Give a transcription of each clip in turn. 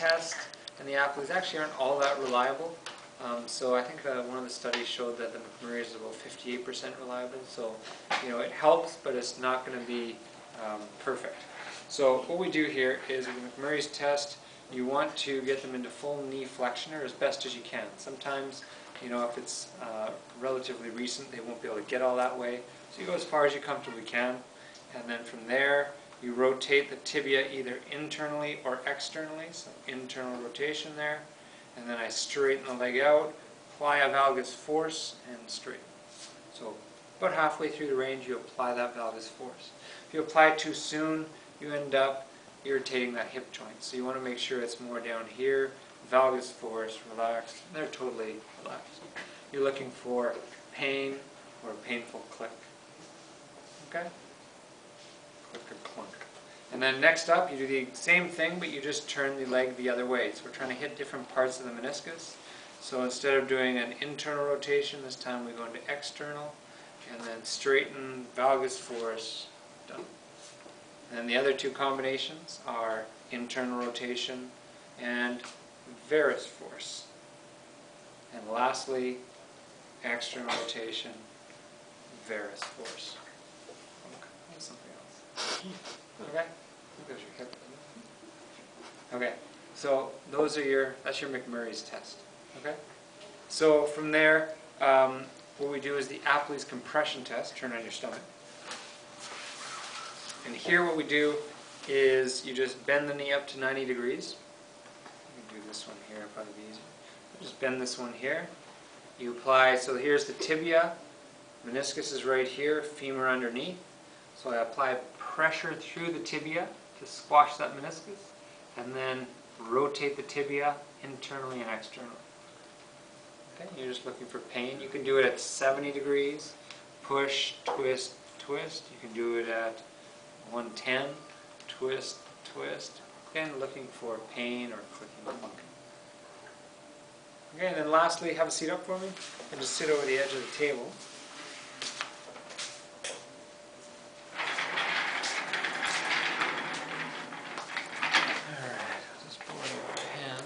test and the Apley's actually aren't all that reliable. So I think one of the studies showed that the McMurray is about 58% reliable. So, it helps, but it's not going to be perfect. So what we do here is with the McMurray's test, you want to get them into full knee flexion or as best as you can. Sometimes, if it's relatively recent, they won't be able to get all that way. So you go as far as you comfortably can, and then from there, you rotate the tibia either internally or externally, so internal rotation there, and then I straighten the leg out, apply a valgus force, and straighten. So about halfway through the range, you apply that valgus force. If you apply it too soon, you end up irritating that hip joint. So you want to make sure it's more down here, valgus force, relaxed, and they're totally relaxed. You're looking for pain or a painful click. Okay? Click or clunk. And then next up, you do the same thing, but you just turn the leg the other way. So we're trying to hit different parts of the meniscus. So instead of doing an internal rotation, this time we go into external, and then straighten, valgus force, done. And then the other two combinations are internal rotation and varus force. And lastly, external rotation, varus force. Okay, something else. Okay? There's your hip. Okay, so that's your McMurray's test. Okay? So from there, what we do is the Apley's compression test. Turn on your stomach. And here what we do is you just bend the knee up to 90 degrees. You can do this one here, it'll probably be easier. Just bend this one here. You apply, so here's the tibia, meniscus is right here, femur underneath. So I apply pressure through the tibia to squash that meniscus, and then rotate the tibia internally and externally. Okay, you're just looking for pain. You can do it at 70 degrees, push, twist, twist. You can do it at 110, twist, twist. Again, looking for pain or clicking or clunking. Okay, and then lastly, have a seat up for me, and just sit over the edge of the table. Alright, I'll just pour in a pen.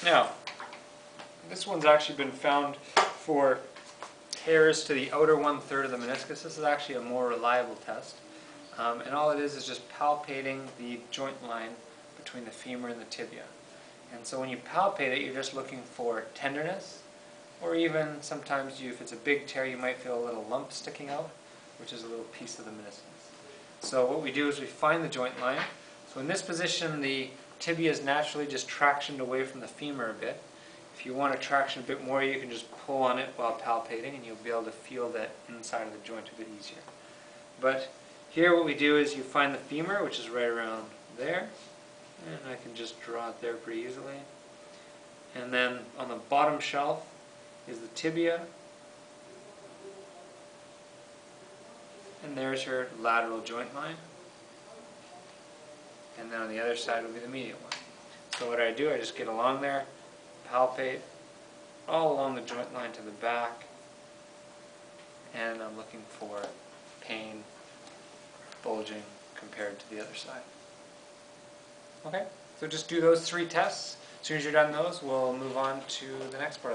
Now, this one's actually been found for tears to the outer 1/3 of the meniscus. This is actually a more reliable test. And all it is just palpating the joint line between the femur and the tibia. And so when you palpate it, you're just looking for tenderness, or even sometimes if it's a big tear, you might feel a little lump sticking out, which is a little piece of the meniscus. So what we do is we find the joint line. So in this position, the tibia is naturally just tractioned away from the femur a bit. If you want to traction a bit more, you can just pull on it while palpating, and you'll be able to feel that inside of the joint a bit easier. But here what we do is you find the femur, which is right around there, and I can just draw it there pretty easily. And then on the bottom shelf is the tibia, and there's your lateral joint line. And then on the other side will be the medial one. So what I do, I just get along there, palpate all along the joint line to the back, and I'm looking for pain, bulging compared to the other side. Okay, so just do those 3 tests. As soon as you're done those, we'll move on to the next part of